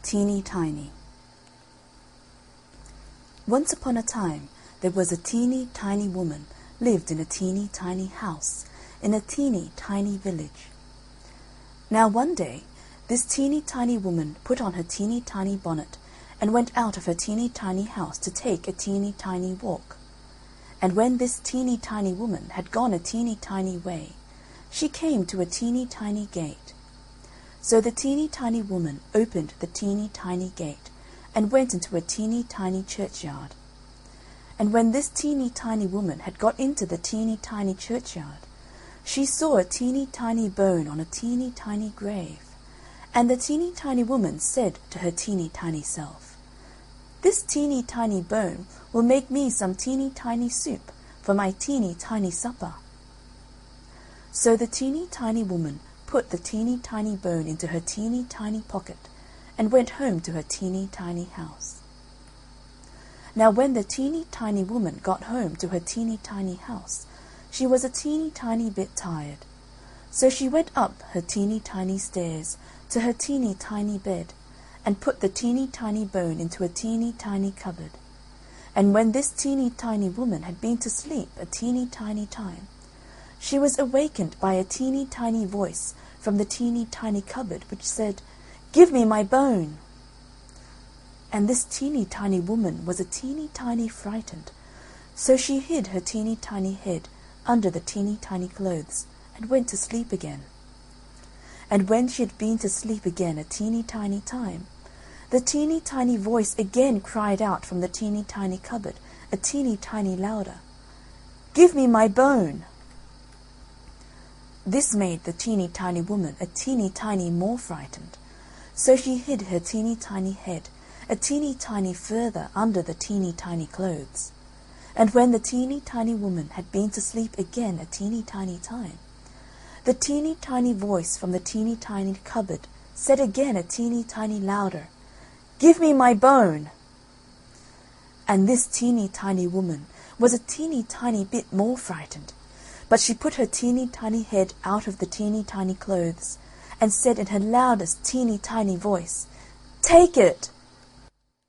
Teeny Tiny. Once upon a time, there was a teeny tiny woman lived in a teeny tiny house in a teeny tiny village. Now one day, this teeny tiny woman put on her teeny tiny bonnet and went out of her teeny tiny house to take a teeny tiny walk. And when this teeny tiny woman had gone a teeny tiny way, she came to a teeny tiny gate. So the teeny tiny woman opened the teeny tiny gate and went into a teeny tiny churchyard. And when this teeny tiny woman had got into the teeny tiny churchyard, she saw a teeny tiny bone on a teeny tiny grave. And the teeny tiny woman said to her teeny tiny self, "This teeny tiny bone will make me some teeny tiny soup for my teeny tiny supper." So the teeny tiny woman put the teeny tiny bone into her teeny tiny pocket and went home to her teeny tiny house. Now when the teeny tiny woman got home to her teeny tiny house, she was a teeny tiny bit tired. So she went up her teeny tiny stairs to her teeny tiny bed and put the teeny tiny bone into a teeny tiny cupboard. And when this teeny tiny woman had been to sleep a teeny tiny time, she was awakened by a teeny tiny voice from the teeny tiny cupboard which said, "Give me my bone." And this teeny tiny woman was a teeny tiny frightened, so she hid her teeny tiny head under the teeny tiny clothes and went to sleep again. And when she had been to sleep again a teeny tiny time, the teeny tiny voice again cried out from the teeny tiny cupboard a teeny tiny louder, "Give me my bone." This made the teeny tiny woman a teeny tiny more frightened, so she hid her teeny tiny head a teeny tiny further under the teeny tiny clothes. And when the teeny tiny woman had been to sleep again a teeny tiny time, the teeny tiny voice from the teeny tiny cupboard said again a teeny tiny louder, "Give me my bone." And this teeny tiny woman was a teeny tiny bit more frightened, but she put her teeny tiny head out of the teeny tiny clothes and said in her loudest teeny tiny voice, "Take it."